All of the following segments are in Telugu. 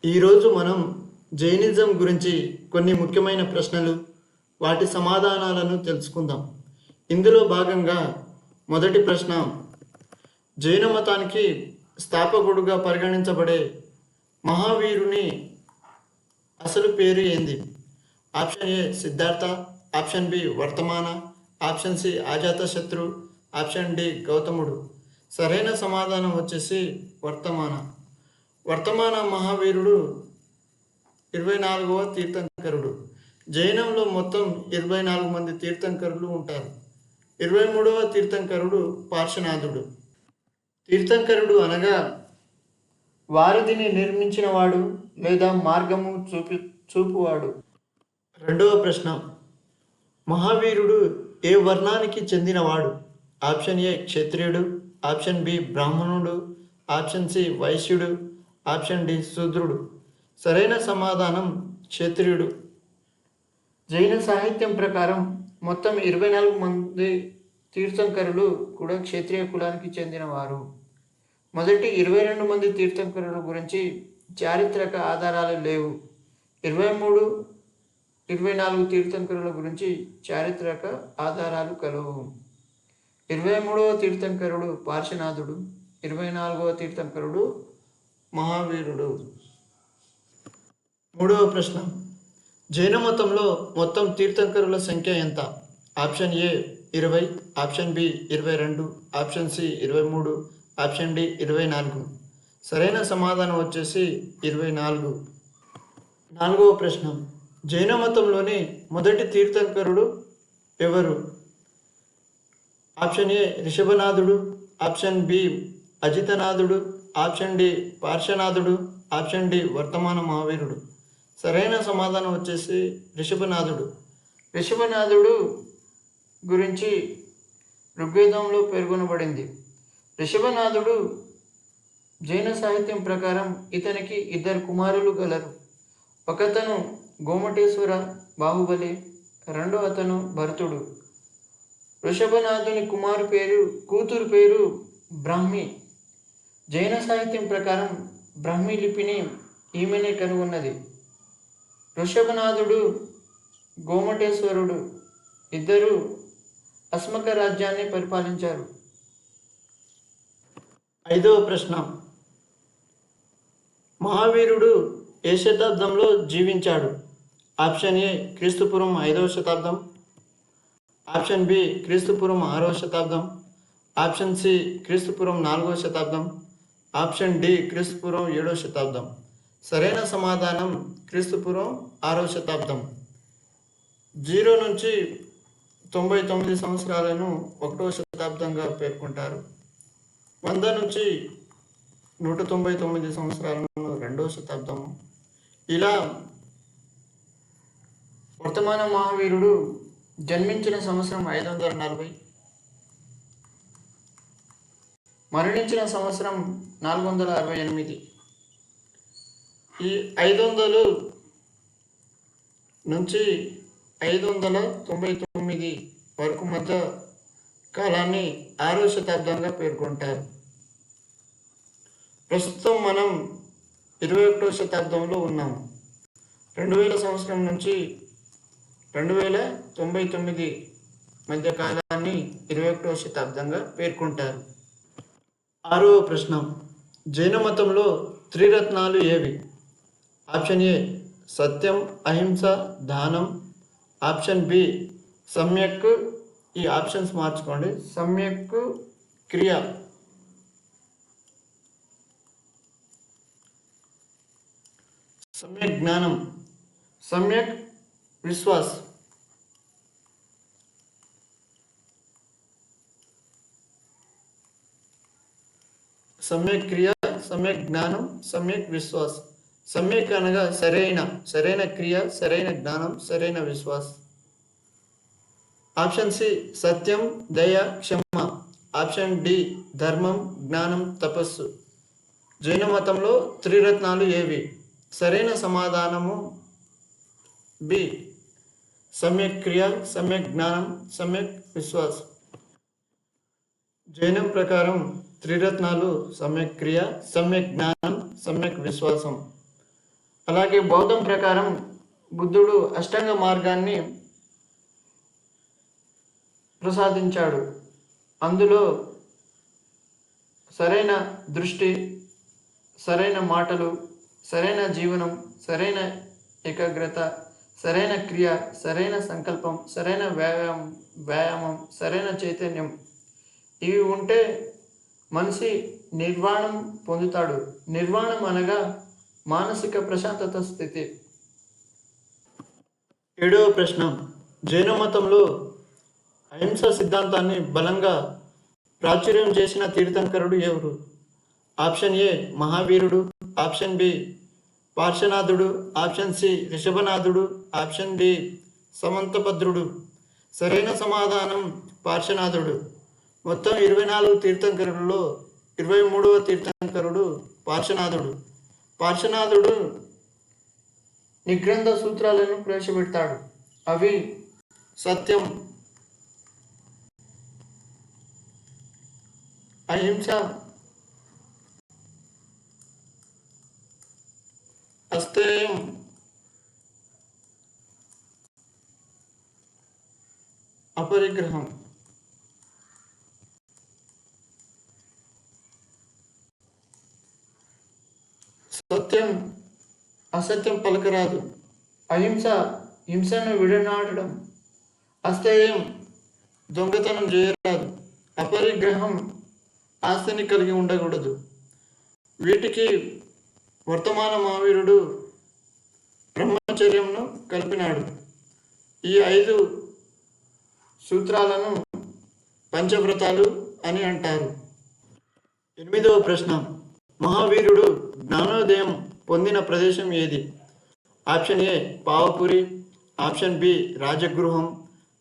ఈరోజు మనం జైనిజం గురించి కొన్ని ముఖ్యమైన ప్రశ్నలు, వాటి సమాధానాలను తెలుసుకుందాం. ఇందులో భాగంగా మొదటి ప్రశ్న, జైన మతానికి స్థాపకుడుగా పరిగణించబడే మహావీరుని అసలు పేరు ఏంది? Option A Siddhartha, option B Vardhamana, option C Ajatashatru, option D గౌతముడు. సరైన సమాధానం వచ్చేసి వర్తమాన. వర్తమాన మహావీరుడు 24వ తీర్థంకరుడు. జైనంలో మొత్తం 24 మంది తీర్థంకరులు ఉంటారు. 23వ తీర్థంకరుడు పార్శ్వనాథుడు. తీర్థంకరుడు అనగా వారధిని నిర్మించినవాడు లేదా మార్గము చూపువాడు. రెండవ ప్రశ్న, మహావీరుడు ఏ వర్ణానికి చెందినవాడు? ఆప్షన్ ఏ క్షత్రియుడు, ఆప్షన్ బి బ్రాహ్మణుడు, ఆప్షన్ సి వైశ్యుడు, ఆప్షన్ డి శూద్రుడు. సరైన సమాధానం క్షత్రియుడు. జైన సాహిత్యం ప్రకారం మొత్తం 24 మంది తీర్థంకరులు కూడా క్షత్రియ కులానికి చెందినవారు. మొదటి 22 మంది తీర్థంకరుల గురించి చారిత్రక ఆధారాలు లేవు. 23, 24 తీర్థంకరుల గురించి చారిత్రక ఆధారాలు కలవు. 23వ తీర్థంకరుడు పార్శ్వనాథుడు, 24వ తీర్థంకరుడు మహావీరుడు. మూడవ ప్రశ్న, జైన మతంలో మొత్తం తీర్థంకరుల సంఖ్య ఎంత? Option A 20, option B 22, option C 23, option D 24. సరైన సమాధానం వచ్చేసి 24. నాలుగవ ప్రశ్న, జైన మతంలోని మొదటి తీర్థంకరుడు ఎవరు? ఆప్షన్ ఏ రిషభనాథుడు, ఆప్షన్ బి అజితనాథుడు, ఆప్షన్ డి పార్శ్వనాథుడు, ఆప్షన్ డి వర్తమాన మహావీరుడు. సరైన సమాధానం వచ్చేసి రిషభనాథుడు. రిషభనాథుడు గురించి ఋగ్వేదంలో పేర్కొనబడింది. రిషభనాథుడు జైన సాహిత్యం ప్రకారం ఇతనికి 2 కుమారులు గలరు. ఒకతను గోమటేశ్వర బాహుబలి, రెండో అతను భరతుడు. ఋషభనాథుని కూతురు పేరు బ్రాహ్మి. జైన సాహిత్యం ప్రకారం బ్రాహ్మీ లిపిని ఈమెనే కనుగొన్నది. ఋషభనాథుడు, గోమటేశ్వరుడు ఇద్దరు అస్మక రాజ్యాన్ని పరిపాలించారు. ఐదవ ప్రశ్న, మహావీరుడు ఏ శతాబ్దంలో జీవించాడు? ఆప్షన్ ఏ క్రీస్తుపూర్వం 5వ శతాబ్దం, ఆప్షన్ బి క్రీస్తుపూర్వం 6వ శతాబ్దం, ఆప్షన్ సి క్రీస్తుపూర్వం 4వ శతాబ్దం, ఆప్షన్ డి క్రీస్తుపూర్వం 7వ శతాబ్దం. సరైన సమాధానం క్రీస్తుపూర్వం 6వ శతాబ్దం. 0 నుంచి 99 సంవత్సరాలను 1వ శతాబ్దంగా పేర్కొంటారు. 100 నుంచి 199 సంవత్సరాలను 2వ శతాబ్దము. ఇలా వర్తమాన మహావీరుడు జన్మించిన సంవత్సరం 540, మరణించిన సంవత్సరం 468. ఈ 500 నుంచి 599 వరకు మధ్య కాలాన్ని 6వ శతాబ్దంగా పేర్కొంటారు. ప్రస్తుతం మనం 21వ శతాబ్దంలో ఉన్నాము. 2000 సంవత్సరం నుంచి 2099 మధ్య కాలాన్ని 21వ శతాబ్దంగా పేర్కొంటారు. 6వ ప్రశ్న, జైన మతంలో త్రిరత్నాలు ఏవి? ఆప్షన్ ఏ సత్యం, అహింస, దానం, ఆప్షన్ బి సమ్యక్, ఈ ఆప్షన్స్ మార్చుకోండి, సమ్యక్ క్రియ, సమ్యక్ జ్ఞానం, సమ్యక్ విశ్వాస్. సమ్యక్ క్రియ, సమ్యక్ జ్ఞానం, సమ్యక్ విశ్వాస్. సమ్యక్ అనగా సరైన క్రియ, సరైన జ్ఞానం, సరైన విశ్వాస్. ఆప్షన్ సి సత్యం, దయ, క్షమ, ఆప్షన్ డి ధర్మం, జ్ఞానం, తపస్సు. జైన మతంలో త్రిరత్నాలు ఏవి? సరైన సమాధానము బి సమ్యక్ క్రియ, సమ్యక్ జ్ఞానం, సమ్యక్ విశ్వాస్. జైనం ప్రకారం త్రిరత్నాలు సమ్యక్ క్రియ, సమ్యక్ జ్ఞానం, సమ్యక్ విశ్వాసం. అలాగే బౌద్ధం ప్రకారం బుద్ధుడు అష్టాంగ మార్గాన్ని ప్రసాదించాడు. అందులో సరైన దృష్టి, సరైన మాటలు, సరైన జీవనం, సరైన ఏకాగ్రత, సరైన క్రియ, సరైన సంకల్పం, సరైన వ్యాయామం, సరైన చైతన్యం, ఇవి ఉంటే మనిషి నిర్వాణం పొందుతాడు. నిర్వాణం అనగా మానసిక ప్రశాంతత స్థితి. 7వ ప్రశ్న, జైన మతంలో అహింస సిద్ధాంతాన్ని బలంగా ప్రాచుర్యం చేసిన తీర్థంకరుడు ఎవరు? ఆప్షన్ ఏ మహావీరుడు, ఆప్షన్ బి పార్శ్వనాథుడు, ఆప్షన్ సి రిషభనాథుడు, ఆప్షన్ డి సమంతభద్రుడు. సరైన సమాధానం పార్శ్వనాథుడు. మొత్తం 24 తీర్థంకరులలో 23వ తీర్థంకరుడు పార్శ్వనాథుడు. పార్శ్వనాథుడు నిగ్రంథ సూత్రాలను ప్రవేశపెడతాడు. అవి సత్యం, అహింస, అస్తేయం, అపరిగ్రహం. సత్యం అసత్యం పలకరాదు, అహింస హింసను విడనాడడం, అస్తేయం దొంగతనం చేయరాదు, అపరిగ్రహం ఆస్తిని కలిగి ఉండకూడదు. వీటికి వర్తమాన మహావీరుడు బ్రహ్మచర్యంను కలిపినాడు. ఈ 5 సూత్రాలను పంచవ్రతాలు అని అంటారు. 8వ ప్రశ్న, మహావీరుడు జ్ఞానోదయం పొందిన ప్రదేశం ఏది? Option A Pavapuri, option B రాజగృహం,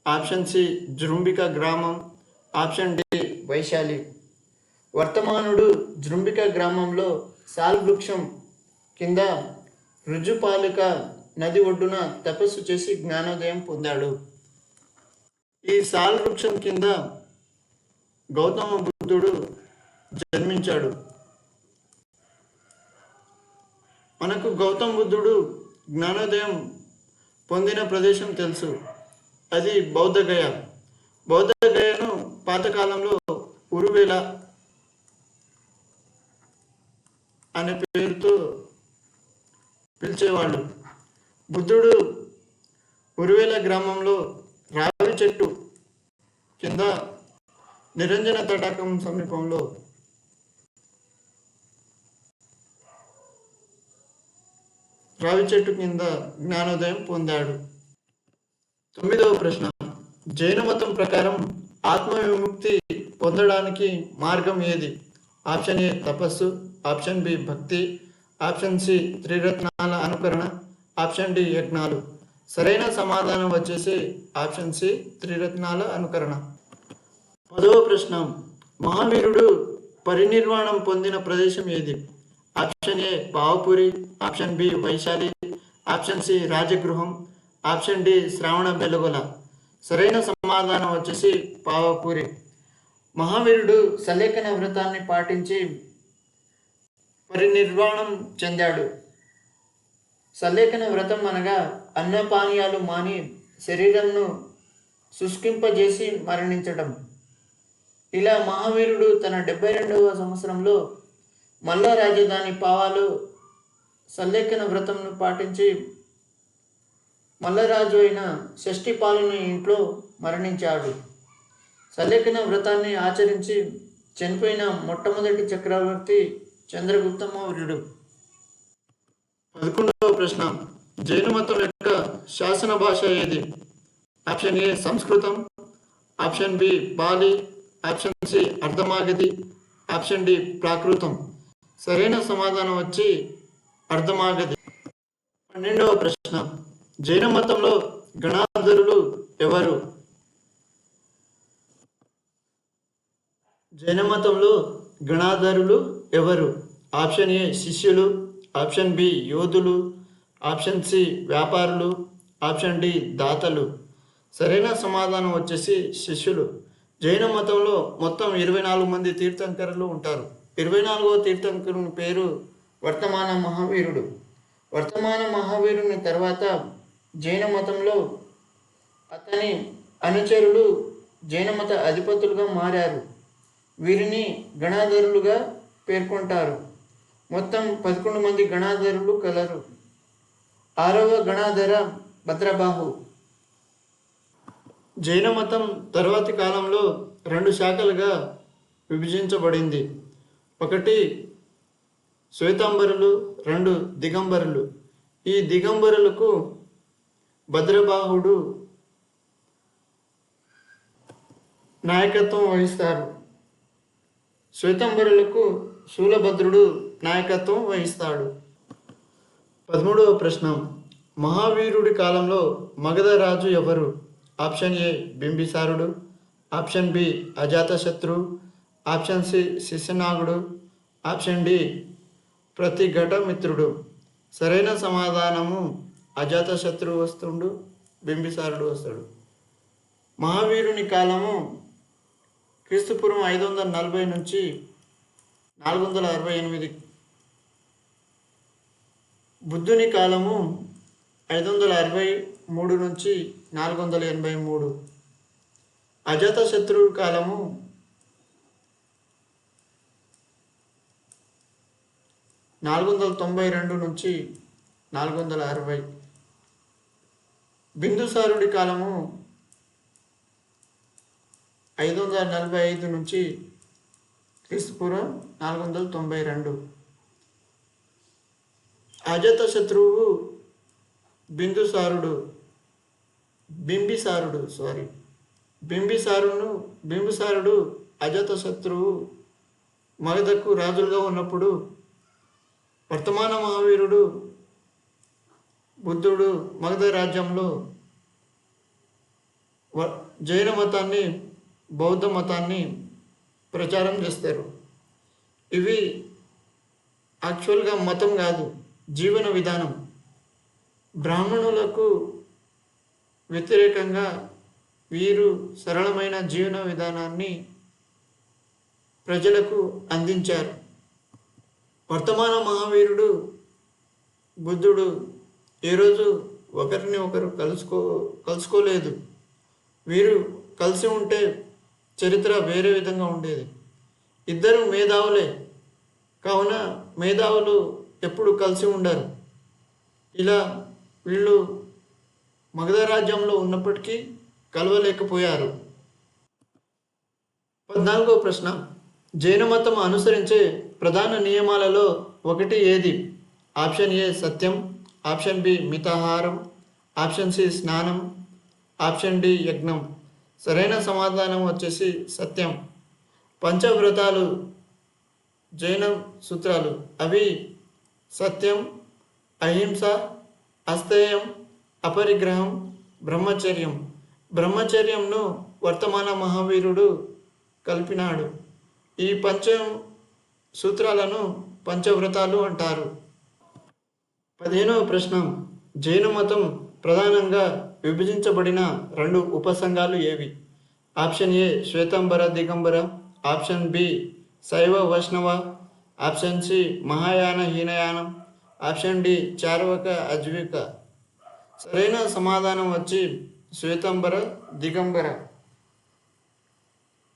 ఆప్షన్ సి జృంభిక గ్రామం, ఆప్షన్ డి వైశాలి. వర్తమానుడు జృంభిక గ్రామంలో సాల్ వృక్షం కింద రుజుపాలిక నది ఒడ్డున తపస్సు చేసి జ్ఞానోదయం పొందాడు. ఈ సాల్ వృక్షం కింద గౌతమ బుద్ధుడు జన్మించాడు. మనకు గౌతమ బుద్ధుడు జ్ఞానోదయం పొందిన ప్రదేశం తెలుసు, అది బౌద్ధగయ. బౌద్ధగయను పాతకాలంలో ఉరువేల అనే పేరుతో పిలిచేవాళ్ళు. బుద్ధుడు ఉరువేల గ్రామంలో రావి చెట్టు కింద నిరంజన తటాకం సమీపంలో రావి చెట్టు కింద జ్ఞానోదయం పొందాడు. 9వ ప్రశ్న, జైన మతం ప్రకారం ఆత్మ విముక్తి పొందడానికి మార్గం ఏది? ఆప్షన్ ఏ తపస్సు, ఆప్షన్ బి భక్తి, ఆప్షన్ సి త్రిరత్నాల అనుకరణ, ఆప్షన్ డి యజ్ఞాలు. సరైన సమాధానం వచ్చేసి ఆప్షన్ సి త్రిరత్నాల అనుకరణ. 10వ ప్రశ్న, మహావీరుడు పరినిర్వాణం పొందిన ప్రదేశం ఏది? Option A Pavapuri, option B Vaishali, option C రాజగృహం, ఆప్షన్ డి శ్రావణ బెలగొల. సరైన సమాధానం వచ్చేసి పావపురి. మహావీరుడు సలేఖన వ్రతాన్ని పాటించి పరినిర్వాణం చెందాడు. సలేఖన వ్రతం అనగా అన్నపానీయాలు మాని శరీరంను శుష్కింపజేసి మరణించడం. ఇలా మహావీరుడు తన 72వ సంవత్సరంలో మల్ల రాజధాని పావాలు సల్లేఖన వ్రతంను పాటించి మల్లరాజు అయిన షష్ఠిపాలుని ఇంట్లో మరణించాడు. సల్లేఖన వ్రతాన్ని ఆచరించి చనిపోయిన మొట్టమొదటి చక్రవర్తి చంద్రగుప్త మౌర్యుడు. 11వ ప్రశ్న, జైన మతం యొక్క శాసన భాష ఏది? ఆప్షన్ ఏ సంస్కృతం, ఆప్షన్ బి పాలి, ఆప్షన్ సి అర్ధమాగధి, ఆప్షన్ డి ప్రాకృతం. సరైన సమాధానం వచ్చి అర్ధమాగధి. 12వ ప్రశ్న, జైన మతంలో గణాధరులు ఎవరు? జైన మతంలో గణాధరులు ఎవరు? ఆప్షన్ ఏ శిష్యులు, ఆప్షన్ బి యోధులు, ఆప్షన్ సి వ్యాపారులు, ఆప్షన్ డి దాతలు. సరైన సమాధానం వచ్చేసి శిష్యులు. జైన మతంలో మొత్తం 24 మంది తీర్థంకరులు ఉంటారు. 24వ తీర్థంకరుని పేరు వర్తమాన మహావీరుడు. వర్తమాన మహావీరుని తర్వాత జైన మతంలో అతని అనుచరులు జైన మత అధిపతులుగా మారారు. వీరిని గణాధరులుగా పేర్కొంటారు. మొత్తం 11 మంది గణాధరులు కలరు. 6వ గణాధర భద్రబాహు. జైన మతం తర్వాతి కాలంలో 2 శాఖలుగా విభజించబడింది. ఒకటి శ్వేతాంబరులు, 2 దిగంబరులు. ఈ దిగంబరులకు భద్రబాహుడు నాయకత్వం వహిస్తారు. శ్వేతాంబరులకు శూలభద్రుడు నాయకత్వం వహిస్తాడు. 13వ ప్రశ్న, మహావీరుడి కాలంలో మగధ రాజు ఎవరు? ఆప్షన్ ఏ బింబిసారుడు, option B Ajatashatru, option C శిశునాగుడు, ఆప్షన్ డి ప్రతిఘటమిత్రుడు. సరైన సమాధానము అజాతశత్రువు వస్తుండు, బింబిసారుడు వస్తాడు. మహావీరుని కాలము క్రీస్తుపూర్వం 540 నుంచి 468. బుద్ధుని కాలము 563 నుంచి 483. అజాతశత్రువు కాలము 492 నుంచి 460. బిందుసారుడి కాలము 545 నుంచి క్రీస్తుపూర్వం 492. అజాతశత్రువు బింబిసారుడు అజాతశత్రువు మగధకు రాజులుగా ఉన్నప్పుడు వర్తమాన మహావీరుడు బుద్ధుడు మగధ రాజ్యంలో జైన మతాన్ని, బౌద్ధ మతాన్ని ప్రచారం చేస్తారు. ఇవి యాక్చువల్గా మతం కాదు, జీవన విధానం. బ్రాహ్మణులకు వ్యతిరేకంగా వీరు సరళమైన జీవన విధానాన్ని ప్రజలకు అందించారు. వర్తమాన మహావీరుడు బుద్ధుడు ఏ రోజు ఒకరిని ఒకరు కలుసుకోలేదు. వీరు కలిసి ఉంటే చరిత్ర వేరే విధంగా ఉండేది. ఇద్దరు మేధావులే కావున మేధావులు ఎప్పుడు కలిసి ఉండరు. ఇలా వీళ్ళు మగధ రాజ్యంలో ఉన్నప్పటికీ కలవలేకపోయారు. 14వ ప్రశ్న, జైన మతం అనుసరించే ప్రధాన నియమాలలో ఒకటి ఏది? ఆప్షన్ ఏ సత్యం, ఆప్షన్ బి మితాహారం, ఆప్షన్ సి స్నానం, ఆప్షన్ డి యజ్ఞం. సరైన సమాధానం వచ్చేసి సత్యం. పంచవ్రతాలు జైన సూత్రాలు. అవి సత్యం, అహింస, అస్తేయం, అపరిగ్రహం, బ్రహ్మచర్యం. బ్రహ్మచర్యంను వర్తమాన మహావీరుడు కల్పినాడు. ఈ సూత్రాలను పంచవ్రతాలు అంటారు. 15వ ప్రశ్న, జైన మతం ప్రధానంగా విభజించబడిన 2 ఉపసంఘాలు ఏవి? Option A Shvetambara Digambara, option B Shaiva Vaishnava, option C Mahayana హీనయానం, ఆప్షన్ డి చార్వక అజ్విక. సరైన సమాధానం వచ్చి శ్వేతాంబర దిగంబర.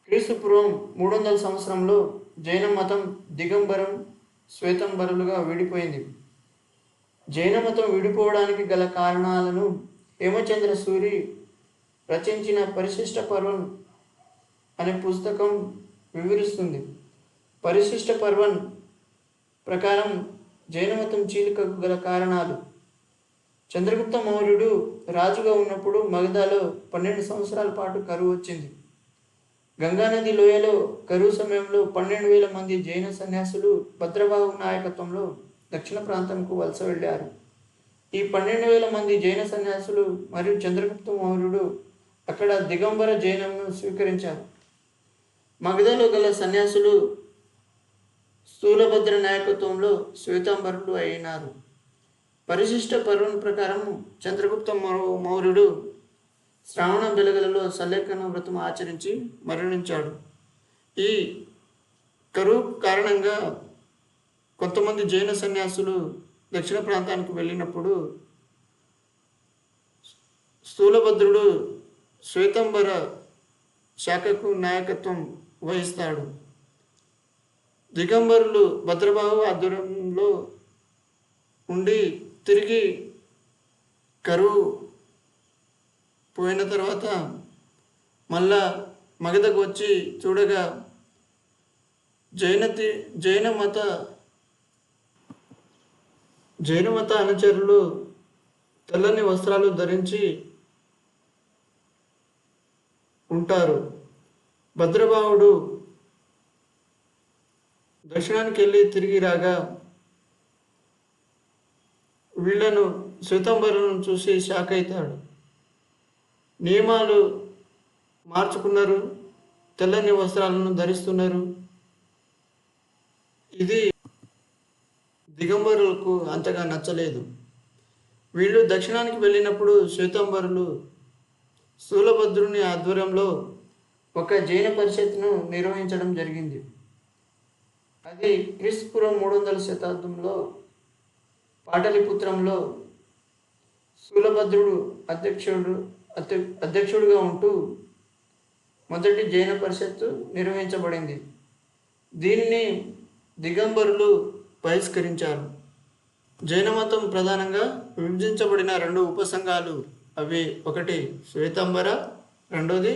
క్రీస్తుపూర్వం 300 సంవత్సరంలో జైన మతం దిగంబరం, శ్వేతాంబరులుగా విడిపోయింది. జైన మతం విడిపోవడానికి గల కారణాలను హేమచంద్ర సూరి రచించిన పరిశిష్ట పర్వన్ అనే పుస్తకం వివరిస్తుంది. పరిశిష్ట పర్వన్ ప్రకారం జైన మతం చీలికకు గల కారణాలు: చంద్రగుప్త మౌర్యుడు రాజుగా ఉన్నప్పుడు మగధలో 12 సంవత్సరాల పాటు కరువు వచ్చింది. గంగానది లోయలో కరువు సమయంలో 12,000 మంది జైన సన్యాసులు భద్రబాహు నాయకత్వంలో దక్షిణ ప్రాంతంకు వలస వెళ్ళారు. ఈ 12,000 మంది జైన సన్యాసులు మరియు చంద్రగుప్త మౌర్యుడు అక్కడ దిగంబర జైనంను స్వీకరించారు. మగధలో గల సన్యాసులు స్థూలభద్ర నాయకత్వంలో శ్వేతాంబరులు అయినారు. పరిశిష్ట పర్వం ప్రకారం చంద్రగుప్త మౌర్యుడు శ్రావణ బెలగలలో సల్లేఖన వ్రతం ఆచరించి మరణించాడు. ఈ కరువు కారణంగా కొంతమంది జైన సన్యాసులు దక్షిణ ప్రాంతానికి వెళ్ళినప్పుడు స్థూలభద్రుడు శ్వేతంబర శాఖకు నాయకత్వం వహిస్తాడు. దిగంబరులు భద్రబాహు ఆధ్వర్యంలో ఉండి తిరిగి కరువు పోయిన తర్వాత మళ్ళా మగధకు వచ్చి చూడగా జైన మత అనుచరులు తెల్లని వస్త్రాలు ధరించి ఉంటారు. భద్రబాహుడు దక్షిణానికి వెళ్ళి తిరిగి రాగా వీళ్లను శ్వేతంబరులను చూసి షాక్ అవుతాడు. నియమాలు మార్చుకున్నారు, తెల్లని వస్త్రాలను ధరిస్తున్నారు. ఇది దిగంబరులకు అంతగా నచ్చలేదు. వీళ్ళు దక్షిణానికి వెళ్ళినప్పుడు శ్వేతంబరులు స్థూలభద్రుని ఆధ్వర్యంలో ఒక జైన పరిషత్ను నిర్వహించడం జరిగింది. అది క్రీస్తుపూర్వం 300 శతాబ్దంలో పాటలిపుత్రంలో స్థూలభద్రుడు అధ్యక్షుడుగా ఉంటూ మొదటి జైన పరిషత్తు నిర్వహించబడింది. దీనిని దిగంబరులు బహిష్కరించారు. జైన మతం ప్రధానంగా విభజించబడిన 2 ఉపసంఘాలు. అవి ఒకటి శ్వేతంబర, రెండోది